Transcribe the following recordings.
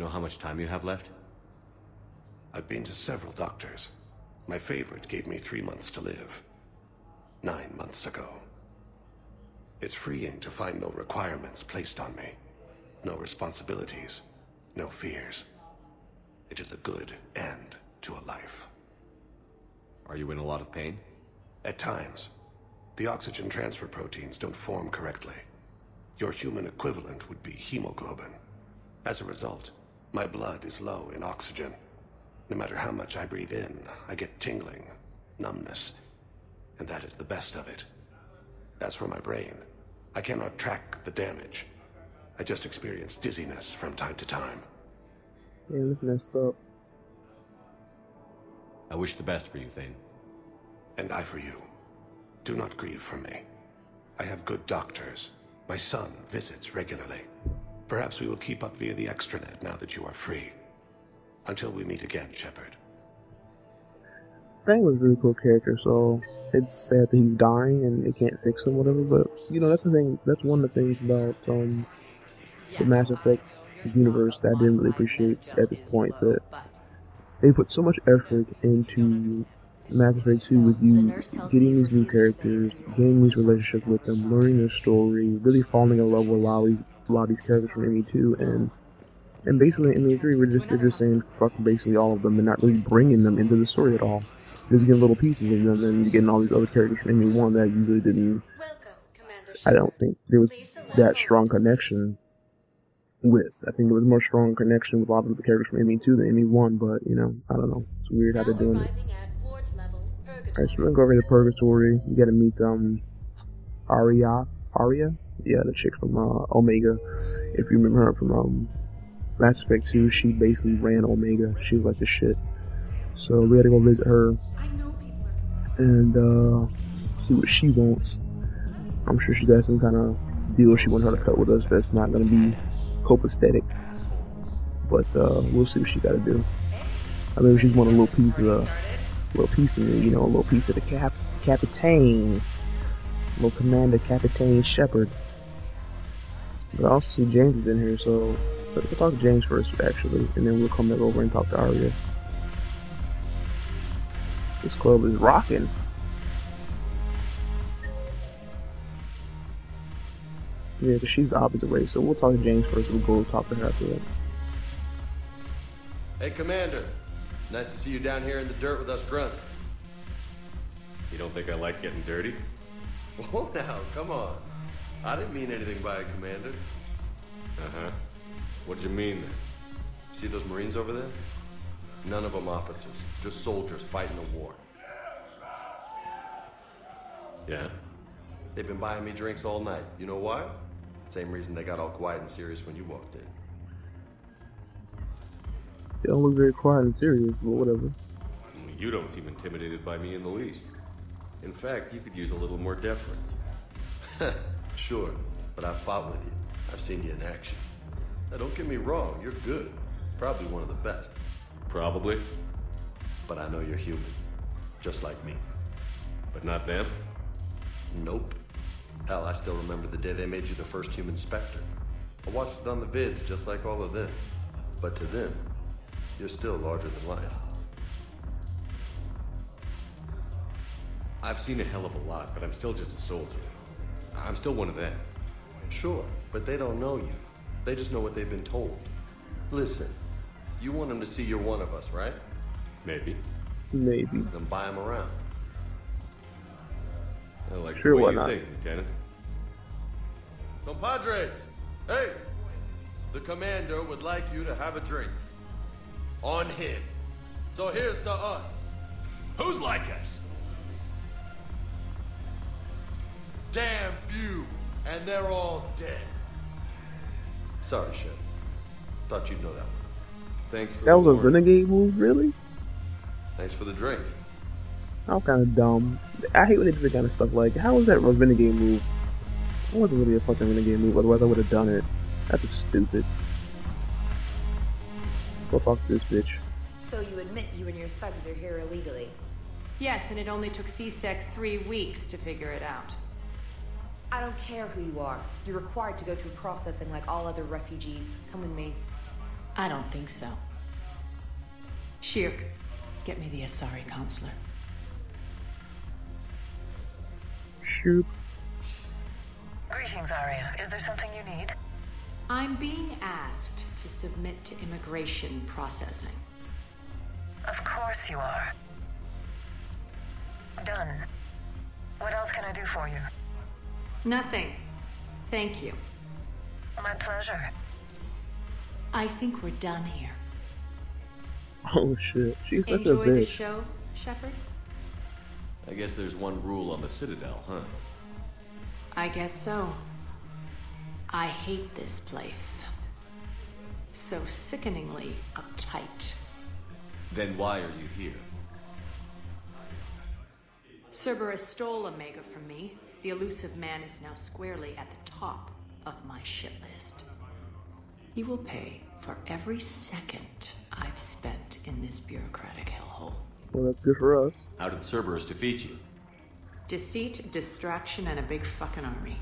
know how much time you have left? I've been to several doctors. My favorite gave me 3 months to live. 9 months ago. It's freeing to find no requirements placed on me. No responsibilities. No fears. It is a good end to a life. Are you in a lot of pain? At times. The oxygen transfer proteins don't form correctly. Your human equivalent would be hemoglobin. As a result, my blood is low in oxygen. No matter how much I breathe in, I get tingling, numbness, and that is the best of it. As for my brain, I cannot track the damage. I just experience dizziness from time to time. Yeah, that's messed up. I wish the best for you, Thane. And I for you. Do not grieve for me. I have good doctors. My son visits regularly. Perhaps we will keep up via the extranet now that you are free. Until we meet again, Shepard. Fang was a really cool character, so it's sad that he's dying and they can't fix him, whatever. But you know, that's the thing. That's one of the things about the Mass Effect universe that I didn't really appreciate at this point. Is that they put so much effort into Mass Effect 2 with you getting these new characters, gaining these relationships with them, learning their story, really falling in love with a lot of these characters from ME2, and basically in ME3 they're just saying fuck basically all of them and not really bringing them into the story at all. Just getting little pieces of them and getting all these other characters from ME1 that you really didn't. I don't think there was that strong connection with. I think there was a more strong connection with a lot of the characters from ME2 than ME1, but you know, I don't know. It's weird how they're doing it. Alright, so we're gonna go over to Purgatory. You gotta meet Aria? Yeah, the chick from Omega. If you remember her from Mass Effect 2, she basically ran Omega. She was like the shit. So we had to go visit her and see what she wants. I'm sure she got some kind of deal she wants her to cut with us that's not gonna be copacetic. But we'll see what she gotta do. I mean, she's want a little piece of me, you know, a little piece of the Captain, little Commander Captain Shepard. But I also see James is in here, so let's talk to James first, actually, and then we'll come back over and talk to Aria. This club is rocking. Yeah, because she's the opposite way, so we'll talk to James first, and we'll go talk to her after that. Hey, Commander. Nice to see you down here in the dirt with us grunts. You don't think I like getting dirty? Whoa, now, come on. I didn't mean anything by it, Commander. Uh-huh. What'd you mean then? See those Marines over there? None of them officers, just soldiers fighting a war. Yeah? They've been buying me drinks all night. You know why? Same reason they got all quiet and serious when you walked in. They don't look very quiet and serious, but whatever. You don't seem intimidated by me in the least. In fact, you could use a little more deference. Sure, but I've fought with you. I've seen you in action. Now, don't get me wrong, you're good. Probably one of the best. Probably. But I know you're human. Just like me. But not them? Nope. Hell, I still remember the day they made you the first human Spectre. I watched it on the vids, just like all of them. But to them, you're still larger than life. I've seen a hell of a lot, but I'm still just a soldier. I'm still one of them. Sure, but they don't know you. They just know what they've been told. Listen, you want them to see you're one of us, right? Maybe. Maybe. Then buy them around. I like Sure, the why way you not? think, Lieutenant. Compadres, hey! The Commander would like you to have a drink. On him. So here's to us. Who's like us? Damn few, and they're all dead. Sorry, Shep. Thought you'd know that one. Thanks for That the was a warning. renegade move, really? Thanks for the drink. I'm kind of dumb. I hate when they do that kind of stuff. Like, how was that a renegade move? It wasn't really a fucking renegade move, otherwise I would have done it. That's just stupid. Let's go talk to this bitch. So you admit you and your thugs are here illegally? Yes, and it only took CSEC 3 weeks to figure it out. I don't care who you are. You're required to go through processing like all other refugees. Come with me. I don't think so. Shirk, get me the Asari counselor. Shoot. Greetings, Arya. Is there something you need? I'm being asked to submit to immigration processing. Of course you are. Done. What else can I do for you? Nothing. Thank you. My pleasure. I think we're done here. Oh shit, she's such a Enjoy the bitch. show, Shepard? I guess there's one rule on the Citadel, huh? I guess so. I hate this place. So sickeningly uptight. Then why are you here? Cerberus stole Omega from me. The elusive man is now squarely at the top of my shit list. He will pay for every second I've spent in this bureaucratic hellhole. Well, that's good for us. How did Cerberus defeat you? Deceit, distraction, and a big fucking army.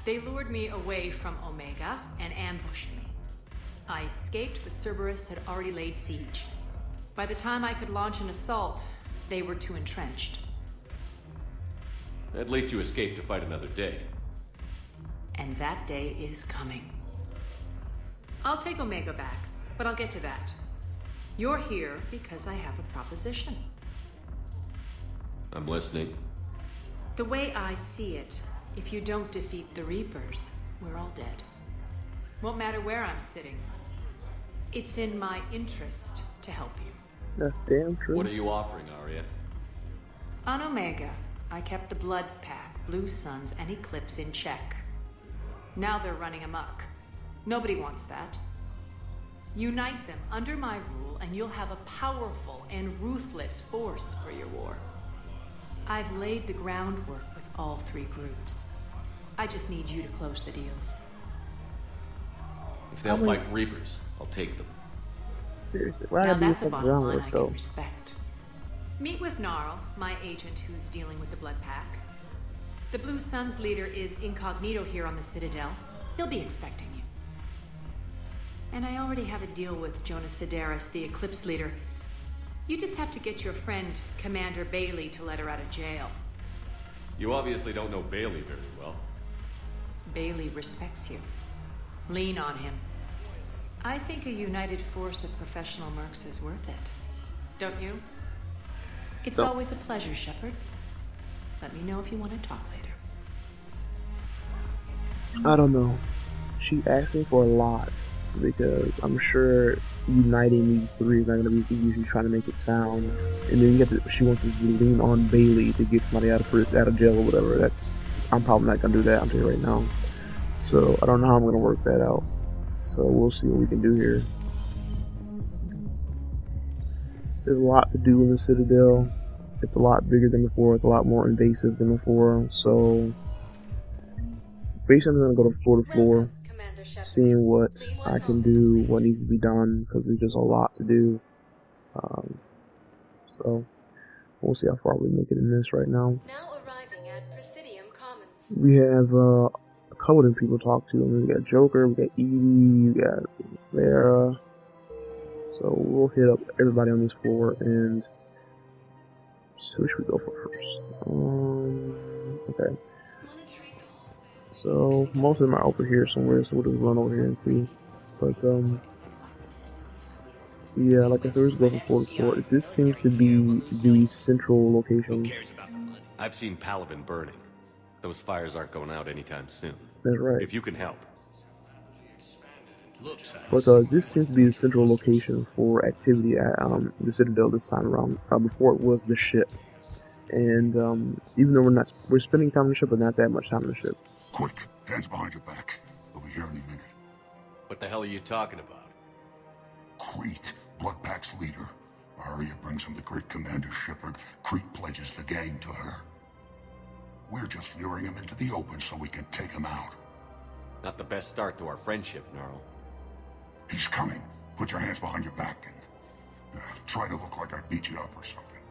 They lured me away from Omega and ambushed me. I escaped, but Cerberus had already laid siege. By the time I could launch an assault, they were too entrenched. At least you escaped to fight another day. And that day is coming. I'll take Omega back, but I'll get to that. You're here because I have a proposition. I'm listening. The way I see it, if you don't defeat the Reapers, we're all dead. Won't matter where I'm sitting. It's in my interest to help you. That's damn true. What are you offering, Arya? On Omega, I kept the Blood Pack, Blue Suns, and Eclipse in check. Now they're running amok. Nobody wants that. Unite them under my rule, and you'll have a powerful and ruthless force for your war. I've laid the groundwork with all three groups. I just need you to close the deals. If they'll fight Reapers, I'll take them. Seriously, why Now gotta be that's a fucking bottom line groundwork I though? can respect. Meet with Gnarl, my agent who's dealing with the Blood Pack. The Blue Suns leader is incognito here on the Citadel. He'll be expecting you. And I already have a deal with Jonas Cerberus, the Eclipse leader. You just have to get your friend, Commander Bailey, to let her out of jail. You obviously don't know Bailey very well. Bailey respects you. Lean on him. I think a united force of professional mercs is worth it. Don't you? It's No. always a pleasure, Shepard. Let me know if you want to talk later. I don't know. She's asking for a lot because I'm sure uniting these three is not going to be easy. She's trying to make it sound, and then she wants us to lean on Bailey to get somebody out of jail or whatever. I'm probably not going to do that. I'm telling you right now. So I don't know how I'm going to work that out. So we'll see what we can do here. There's a lot to do in the Citadel. It's a lot bigger than before. It's a lot more invasive than before. So basically I'm going to go to floor, seeing what I can do, what needs to be done, because there's just a lot to do. So we'll see how far we make it in this right now. Now arriving at Presidium Commons. We have a couple of people to talk to. I mean, we got Joker, we got Edie, we got Vera. So we'll hit up everybody on this floor, and so who should we go for first? Okay. So most of them are over here somewhere, so we'll just run over here and see. But yeah, like I said, we're just going from floor to floor. This seems to be the central location. I've seen Palaven burning. Those fires aren't going out anytime soon. That's right. If you can help. But this seems to be the central location for activity at the Citadel this time around. Before it was the ship, and even though we're spending time on the ship, but not that much time on the ship. Quick, hands behind your back. We'll be here any minute. What the hell are you talking about? Crete, Bloodpack's leader. Arya brings him the great Commander Shepard. Crete pledges the gang to her. We're just luring him into the open so we can take him out. Not the best start to our friendship, Gnarl. He's coming. Put your hands behind your back and try to look like I beat you up or something.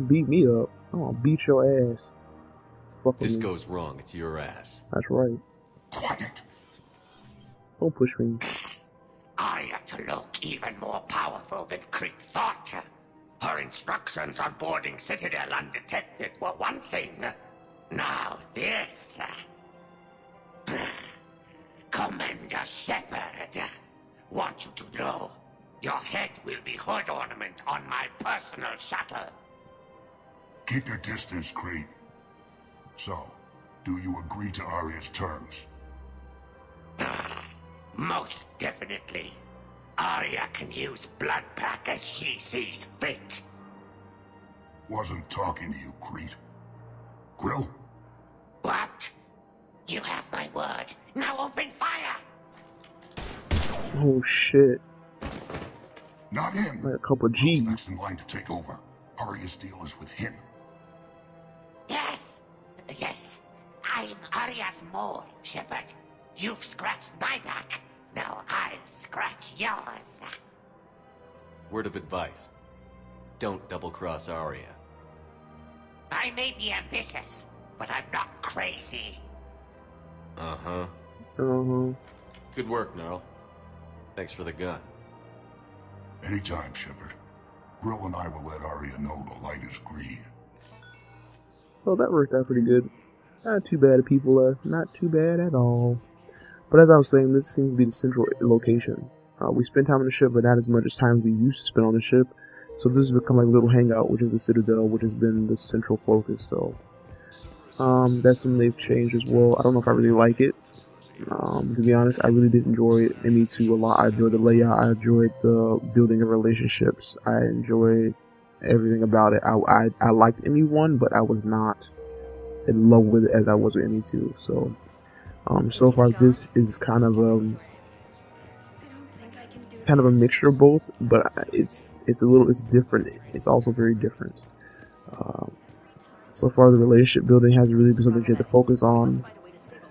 Beat me up? I'll beat your ass. Fuck with This me. goes wrong, it's your ass. That's right. Quiet. Don't push me. Arya to look even more powerful than Creep thought. Her instructions on boarding Citadel undetected were one thing. Now this. Commander Shepard, want you to know, your head will be hood ornament on my personal shuttle. Keep your distance, Creep. So, do you agree to Arya's terms? Most definitely. Arya can use Blood Pack as she sees fit. Wasn't talking to you, Creep. Grill? What? You have my word. Now open fire! Oh shit. Not him. Like a couple Grill's G's. next in line to take over. Arya's deal is with him. Yes. Yes. I'm Arya's mole, Shepard. You've scratched my back. Now I'll scratch yours. Word of advice. Don't double-cross Arya. I may be ambitious, but I'm not crazy. Uh-huh. Uh-huh. Good work, Gnarl. Thanks for the gun. Anytime, Shepard. Grill and I will let Arya know the light is green. Well, that worked out pretty good. Not too bad of people left. Not too bad at all. But as I was saying, this seems to be the central location. We spend time on the ship, but not as much as time as we used to spend on the ship. So this has become like a little hangout, which is the Citadel, which has been the central focus. So that's something they've changed as well. I don't know if I really like it. To be honest, I really did enjoy ME2 a lot. I enjoyed the layout. I enjoyed the building of relationships. I enjoyed everything about it. I liked ME1, but I was not in love with it as I was with ME2. So so far this is kind of a mixture of both, but it's different. It's also very different. So far the relationship building hasn't really been something you have to focus on.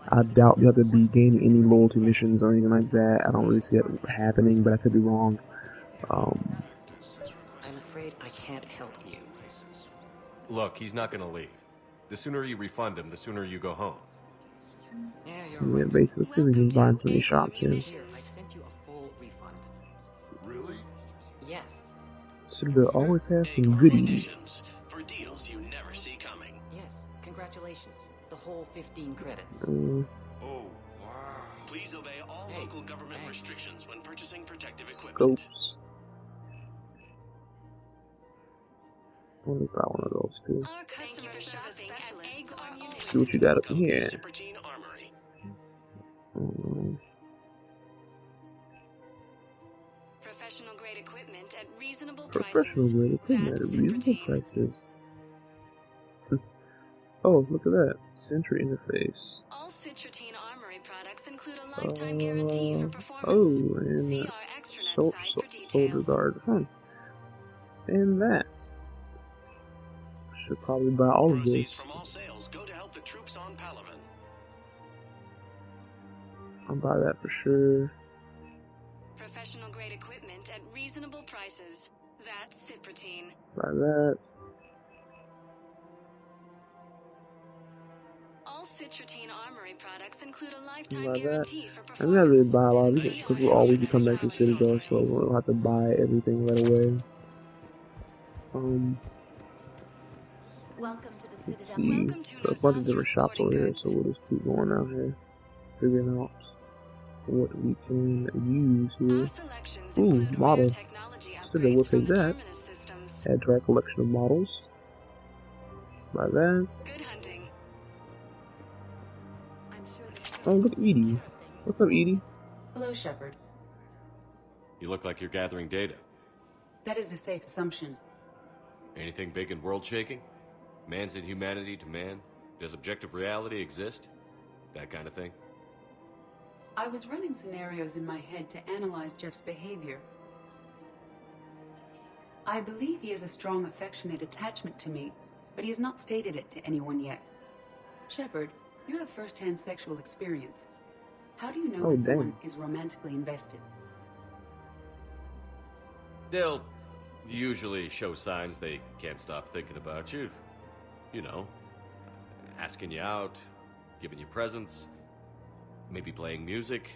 I doubt you have to be gaining any loyalty missions or anything like that. I don't really see it happening, but I could be wrong. I'm afraid I can't help you. Look, he's not gonna leave. The sooner you refund him, the sooner you go home. Yeah, basically, let's see if we can find some of these shops here. I sent you a full refund. Really? Yes. Citadel always has some goodies. For deals you never see coming. Yes. Congratulations. The whole 15 credits. Oh, wow. Please obey all local government restrictions when purchasing protective equipment. Scopes. I want to buy one of those too. Our customer service specialists are See what you got up in here. professional grade equipment at reasonable Professional prices. grade equipment at reasonable prices. Oh, look at that. Sentry interface. All Citratine Armory products include a lifetime guarantee for performance. Oh, and See our extranet site for details. soldier guard. And that. Should probably buy all of Proceeds this. from all sales go to help the troops on Palaven. I'll buy that for sure. Professional grade equipment at reasonable prices. That's Citratine. Buy that. All Citratine Armory products include a lifetime Buy that. guarantee for performance. I'm not really buy a lot of these because we'll always be coming back to Citadel, so we don't have to buy everything right away. Welcome to the Let's Citadel. see. So a bunch of different shops over here, so we'll just keep going out here, figuring out what we can use here. Ooh, model. Citadel, we'll take that. Add to our collection of models. Buy that. Good hunting. Oh, look at Edie. What's up, Edie? Hello, Shepard. You look like you're gathering data. That is a safe assumption. Anything big and world-shaking? Man's inhumanity to man? Does objective reality exist? That kind of thing? I was running scenarios in my head to analyze Jeff's behavior. I believe he has a strong affectionate attachment to me, but he has not stated it to anyone yet. Shepard, you have first-hand sexual experience. How do you know when someone is romantically invested? They'll usually show signs they can't stop thinking about you. You know, asking you out, giving you presents, maybe playing music.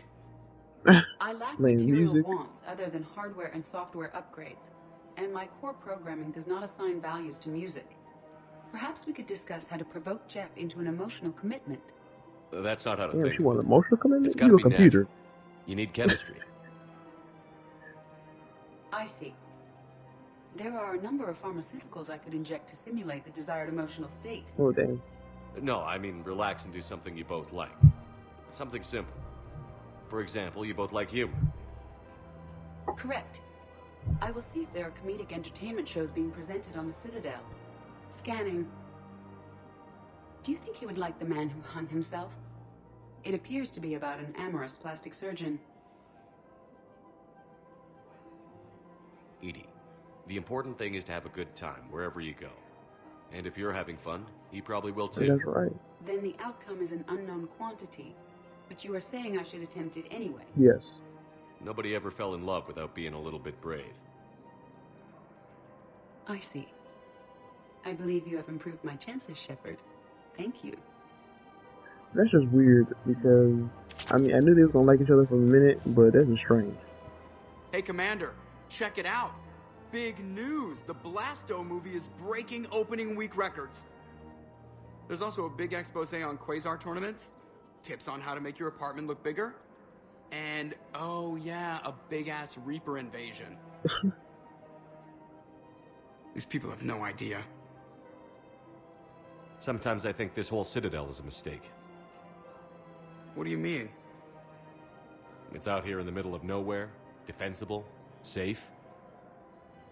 I lack Playing material music. wants other than hardware and software upgrades, and my core programming does not assign values to music. Perhaps we could discuss how to provoke Jep into an emotional commitment. That's not how to Damn, think. she wants emotional commitment? It's gotta You a be computer. natural. You need chemistry. I see. There are a number of pharmaceuticals I could inject to simulate the desired emotional state. Oh, damn. No, I mean relax and do something you both like. Something simple. For example, you both like humor. Correct. I will see if there are comedic entertainment shows being presented on the Citadel. Scanning. Do you think he would like The Man Who Hung Himself? It appears to be about an amorous plastic surgeon. Edie, the important thing is to have a good time wherever you go. And if you're having fun, he probably will too. That's right. Then the outcome is an unknown quantity. But you are saying I should attempt it anyway. Yes. Nobody ever fell in love without being a little bit brave. I see. I believe you have improved my chances, Shepard. Thank you. That's just weird because, I mean, I knew they was gonna like each other for a minute, but that's just strange. Hey, Commander, check it out. Big news! The Blasto movie is breaking opening week records. There's also a big expose on Quasar tournaments, tips on how to make your apartment look bigger, and, oh yeah, a big-ass Reaper invasion. These people have no idea. Sometimes I think this whole Citadel is a mistake. What do you mean? It's out here in the middle of nowhere, defensible, safe.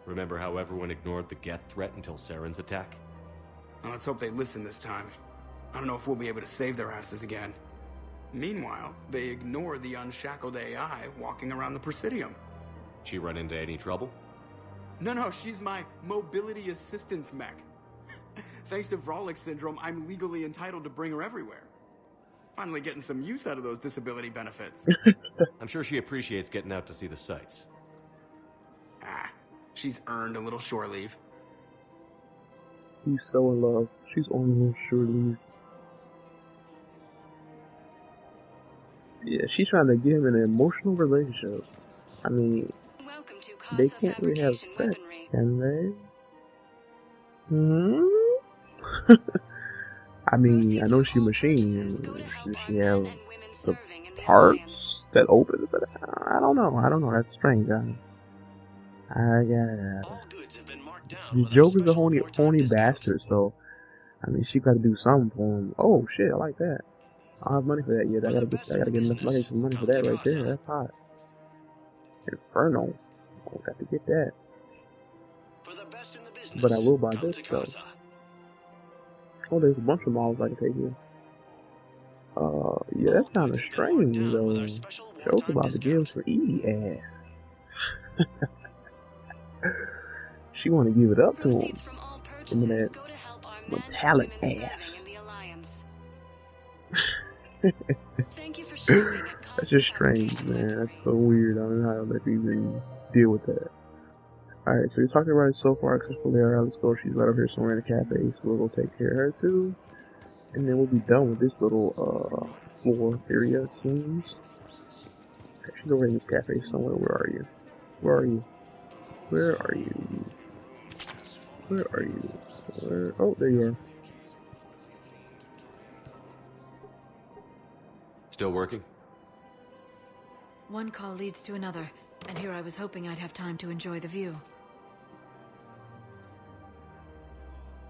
Remember how everyone ignored the Geth threat until Saren's attack? Well, let's hope they listen this time. I don't know if we'll be able to save their asses again. Meanwhile, they ignore the unshackled AI walking around the Presidium. She run into any trouble? No, she's my mobility assistance mech. Thanks to Vrolic syndrome, I'm legally entitled to bring her everywhere. Finally getting some use out of those disability benefits. I'm sure she appreciates getting out to see the sights. She's earned a little shore leave. He's so in love. She's on his shore leave. Yeah, she's trying to get him in an emotional relationship. I mean, they can't really have sex, can they? Hmm? I mean, I know she's a machine. Does she have the parts that open? But I don't know. That's strange. The Joker's a horny bastard, so I mean, she got to do something for him. Oh shit, I like that. I don't have money for that yet. I gotta get enough money, some money for that right there. That's hot. Inferno. I got to get that. But I will buy this though. Oh, there's a bunch of models I can take here. Yeah, that's kind of strange though. Joke about to give for Edie ass. She want to give it up to him. Some of that metallic ass. That's just strange, man. That's so weird. I don't know how they even deal with that. Alright, so you're talking about it so far, except for Lara. Let's go. She's right over here somewhere in the cafe, so we'll go take care of her too. And then we'll be done with this little floor area, it seems. Okay, she's over in this cafe somewhere. Where are you? Where are you? Where are you? Where are you? Where? Oh, there you are. Still working? One call leads to another, and here I was hoping I'd have time to enjoy the view.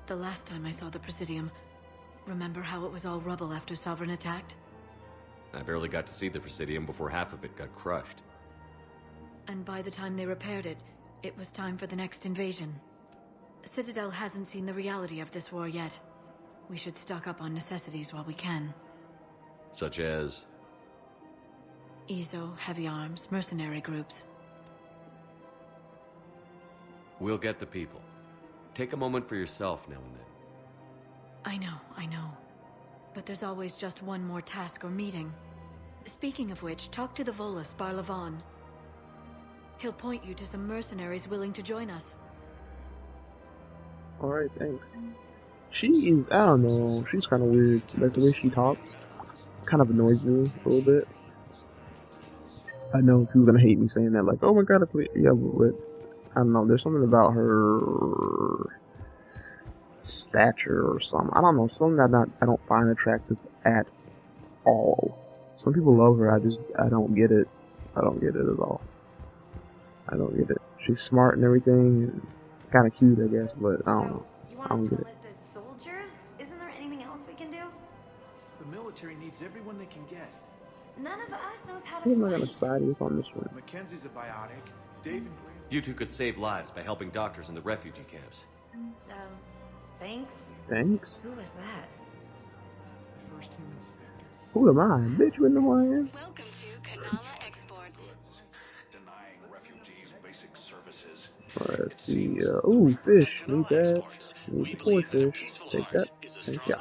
The last time I saw the Presidium, remember how it was all rubble after Sovereign attacked? I barely got to see the Presidium before half of it got crushed. And by the time they repaired it, it was time for the next invasion. Citadel hasn't seen the reality of this war yet. We should stock up on necessities while we can. Such as? EZO, heavy arms, mercenary groups. We'll get the people. Take a moment for yourself now and then. I know. But there's always just one more task or meeting. Speaking of which, talk to the Volus, Barlavon. He'll point you to some mercenaries willing to join us. Alright, thanks. She is, I don't know, she's kind of weird. Like the way she talks kind of annoys me a little bit. I know people are gonna hate me saying that, like, oh my god, it's yeah, but I don't know. There's something about her stature or something. I don't know. Something that I don't find attractive at all. Some people love her. I don't get it. I don't get it at all. I don't get it. She's smart and everything, and kind of cute, I guess, but I don't know. I don't get it. As soldiers? Isn't there anything else we can do? The military needs everyone they can get. None of us knows how to Who am I fight. gonna side with on this one? Mackenzie's a biotic. Dave and Graham. You two could save lives by helping doctors in the refugee camps. Thanks. Thanks. Who was that? First human specter. Who am I? Bitch, you know who I am? Welcome to Kanala Exports. Denying refugees basic services. Let's see. Ooh, fish. Need that. Need the koi fish. Take that. Thank ya.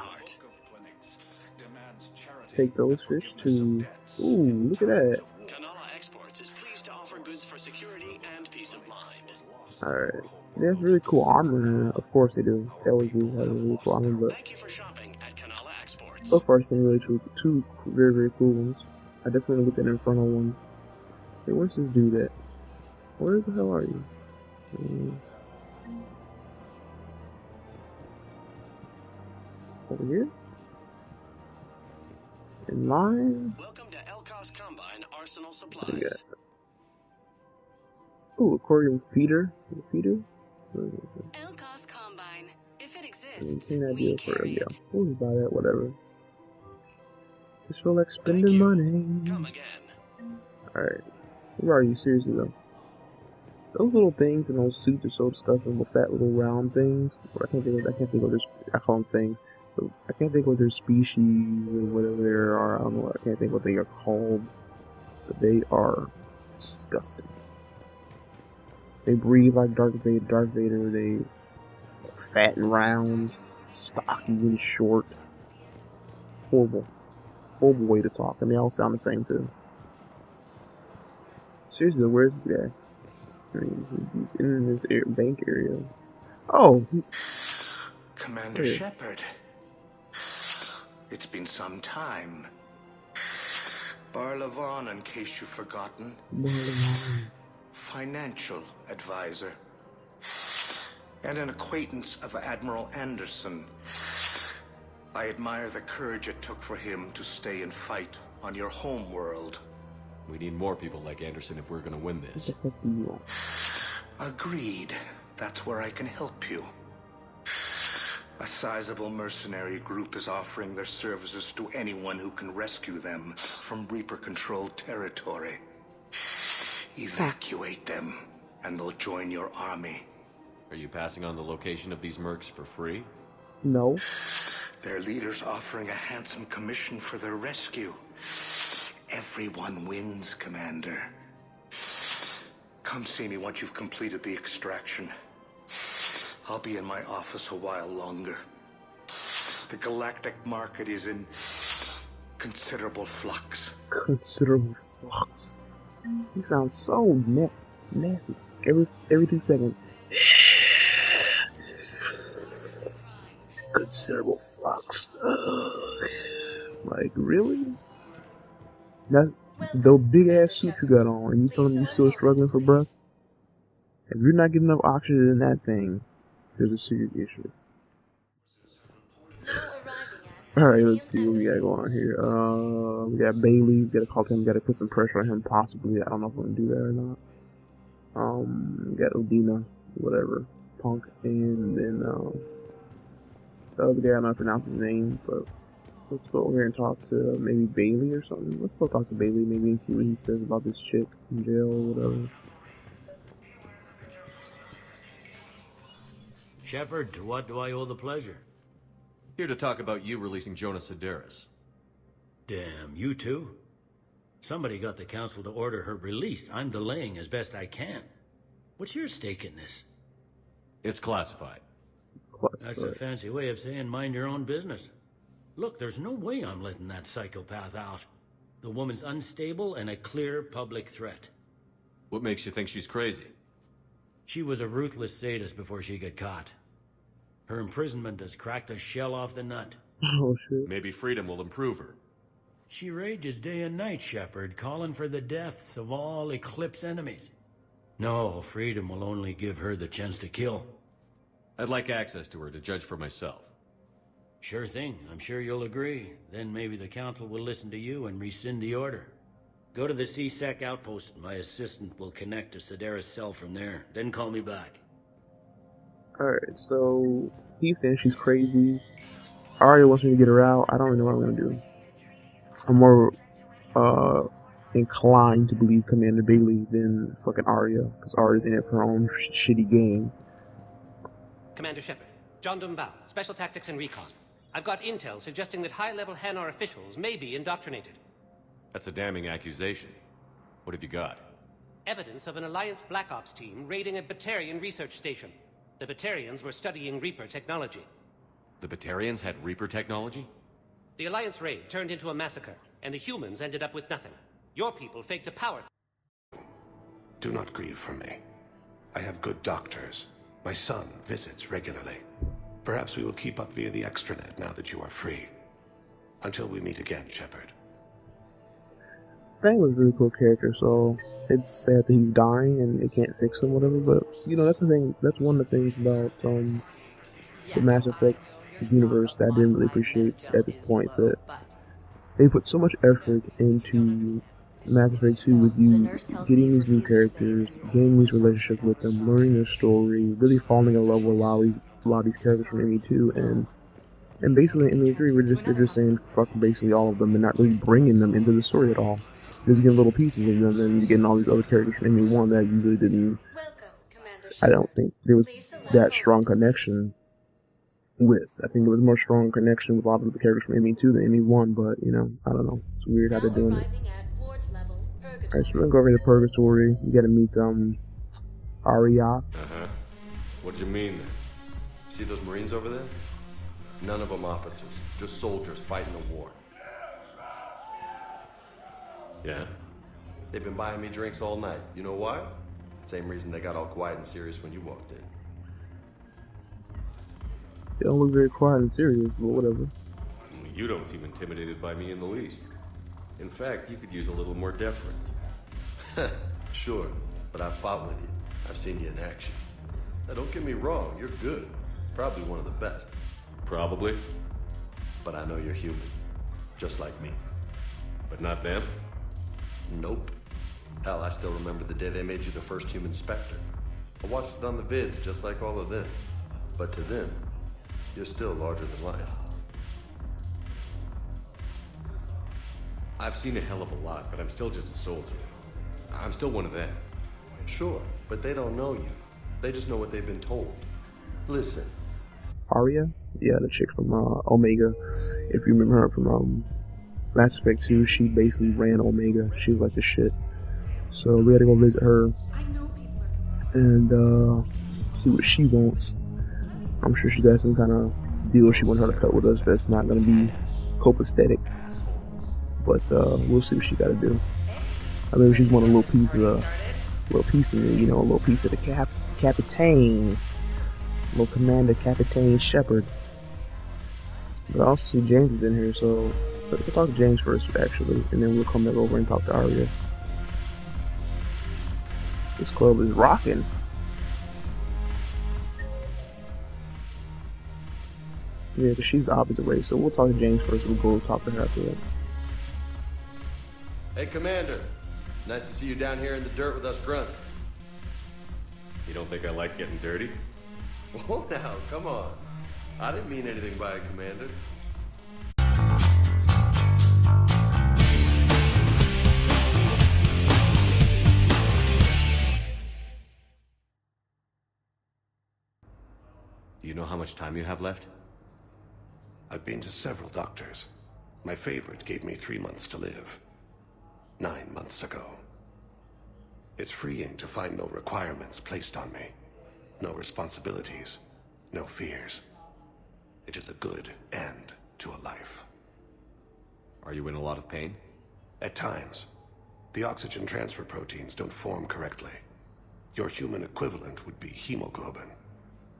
Take those fish too. Ooh, look at that. Kanala Exports is pleased to offer goods for security and peace of mind. Alright. They have really cool armor. Of course they do. They always do have really cool armor, but Thank you for shopping at Kanala Exports. so far it's been really two very, very cool ones. I definitely look at the Inferno one. Hey, where's this dude at? Where the hell are you? Over here? In line? Welcome to Elcos Combine Arsenal What do Supplies. we got? Ooh, aquarium feeder. Feeder? Elcos Combine. If it exists, Clean that we deal for carry yeah. it. We'll just buy that, whatever. Just feel like spending money. Come again. Alright. Where are you? Seriously though. Those little things in those suits are so disgusting. The fat little round things. I can't think of this. I call them things. But I can't think what their species or whatever they are. I don't know. I can't think what they are called. But they are disgusting. They breathe like Darth Vader. They are fat and round, stocky and short. Horrible. Horrible way to talk. And they all sound the same too. Seriously, where's this guy? I mean, he's in this bank area. Oh! Commander Hey. Shepard. It's been some time. Barlavon, in case you've forgotten. Financial advisor. And an acquaintance of Admiral Anderson. I admire the courage it took for him to stay and fight on your home world. We need more people like Anderson if we're gonna win this. Agreed. That's where I can help you. A sizable mercenary group is offering their services to anyone who can rescue them from Reaper-controlled territory. Evacuate them, and they'll join your army. Are you passing on the location of these mercs for free? No. Their leader's offering a handsome commission for their rescue. Everyone wins, Commander. Come see me once you've completed the extraction. I'll be in my office a while longer. The galactic market is in considerable flux. Considerable flux. He sounds so nasty. Every 2 seconds. Considerable flux. Like, really? That the big ass suit you got on, and you telling me you're still struggling for breath? If you're not getting enough oxygen in that thing, there's a serious issue. Alright, let's see what we got going on here. We got Bailey, we gotta call him, we gotta put some pressure on him, possibly. I don't know if we're gonna do that or not. We got Odina, whatever, Punk, and then, the other guy, I'm not pronouncing his name, but let's go over here and talk to maybe Bailey or something. Let's still talk to Bailey, maybe, and see what he says about this chick in jail or whatever. Shepard, to what do I owe the pleasure? Here to talk about you releasing Jonas Cerberus. Damn, you too? Somebody got the council to order her release. I'm delaying as best I can. What's your stake in this? It's classified. That's a fancy way of saying mind your own business. Look, there's no way I'm letting that psychopath out. The woman's unstable and a clear public threat. What makes you think she's crazy? She was a ruthless sadist before she got caught. Her imprisonment has cracked the shell off the nut. Oh, shit. Maybe freedom will improve her. She rages day and night, Shepard, calling for the deaths of all Eclipse enemies. No, freedom will only give her the chance to kill. I'd like access to her to judge for myself. Sure thing. I'm sure you'll agree. Then maybe the Council will listen to you and rescind the order. Go to the C-Sec outpost. My assistant will connect to Cerberus' cell from there. Then call me back. Alright, so he's saying she's crazy. Arya wants me to get her out. I don't really know what I'm gonna do. I'm more inclined to believe Commander Bailey than fucking Arya, because Arya's in it for her own shitty game. Commander Shepard, John Dumbao, Special Tactics and Recon. I've got intel suggesting that high-level Hanar officials may be indoctrinated. That's a damning accusation. What have you got? Evidence of an Alliance Black Ops team raiding a Batarian research station. The Batarians were studying Reaper technology. The Batarians had Reaper technology? The Alliance raid turned into a massacre, and the humans ended up with nothing. Your people faked a power... Do not grieve for me. I have good doctors. My son visits regularly. Perhaps we will keep up via the extranet now that you are free. Until we meet again, Shepard. Fang was a really cool character, so it's sad that he's dying and they can't fix him, whatever, but, you know, that's the thing, that's one of the things about, the Mass Effect universe that I didn't really appreciate at this point, is that they put so much effort into Mass Effect 2 with you getting these new characters, gaining these relationships with them, learning their story, really falling in love with a lot of these characters from ME2, and basically in ME3 they're just saying fuck basically all of them and not really bringing them into the story at all. Just getting little pieces of them and getting all these other characters from ME1 that you really didn't. I don't think there was that strong connection with. I think there was more strong connection with a lot of the characters from ME2 than ME1, but you know, I don't know. It's weird how they're doing it. Alright, so we're gonna go over to Purgatory. You gotta meet Arya. Uh-huh. What do you mean then? See those Marines over there? None of them officers, just soldiers fighting a war. Yeah? They've been buying me drinks all night. You know why? Same reason they got all quiet and serious when you walked in. They don't look very quiet and serious, but whatever. You don't seem intimidated by me in the least. In fact, you could use a little more deference. Sure, but I've fought with you. I've seen you in action. Now don't get me wrong, you're good. Probably one of the best. Probably. But I know you're human. Just like me. But not them? Nope. Hell, I still remember the day they made you the first human Spectre. I watched it on the vids, just like all of them. But to them, you're still larger than life. I've seen a hell of a lot, but I'm still just a soldier. I'm still one of them. Sure, but they don't know you. They just know what they've been told. Listen. Arya? Yeah, the chick from Omega. If you remember her from Mass Effect 2, she basically ran Omega. She was like the shit. So we had to go visit her and see what she wants. I'm sure she got some kind of deal she wants her to cut with us that's not going to be copacetic. But we'll see what she got to do. I mean, she's want a little piece of me, you know, a little piece of the Captain, little Commander Captain Shepard. But I also see James is in here, so let's talk to James first, actually, and then we'll come back over and talk to Arya. This club is rocking. Yeah, because she's the opposite way, so we'll talk to James first, we'll go talk to her after that. Hey, Commander. Nice to see you down here in the dirt with us grunts. You don't think I like getting dirty? Oh, now, come on. I didn't mean anything by it, Commander. Do you know how much time you have left? I've been to several doctors. My favorite gave me 3 months to live. 9 months ago. It's freeing to find no requirements placed on me. No responsibilities. No fears. It is a good end to a life. Are you in a lot of pain? At times. The oxygen transfer proteins don't form correctly. Your human equivalent would be hemoglobin.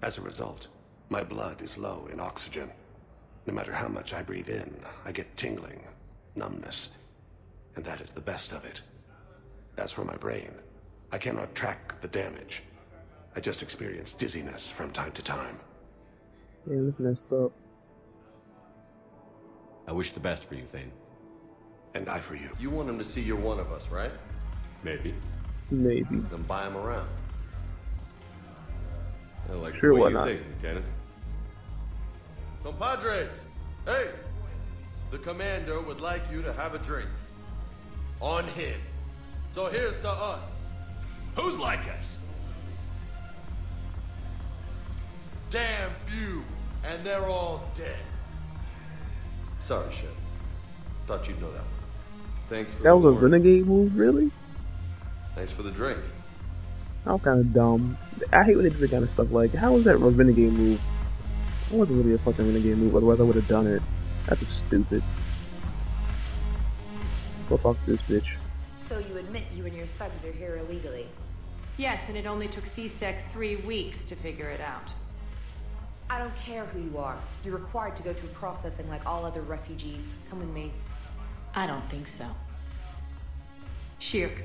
As a result, my blood is low in oxygen. No matter how much I breathe in, I get tingling. numbness. And that is the best of it. As for my brain, I cannot track the damage. I just experience dizziness from time to time. Yeah, that's messed up. I wish the best for you, Thane. And I for you. You want him to see you're one of us, right? Maybe. Maybe. Then buy him around. I like Sure, the why way you not? think, Lieutenant. Compadres! Hey! The commander would like you to have a drink. On him. So here's to us. Who's like us? Damn few, and they're all dead. Sorry, Shep. Thought you'd know that one. Thanks for That the was a warning. renegade move, really? Thanks for the drink. How kind of dumb. I hate when they do that kind of stuff. Like, how was that a renegade move? It wasn't really a fucking renegade move, otherwise I would have done it. That's just stupid. Let's go talk to this bitch. So you admit you and your thugs are here illegally? Yes, and it only took CSEC 3 weeks to figure it out. I don't care who you are. You're required to go through processing like all other refugees. Come with me. I don't think so. Shirk,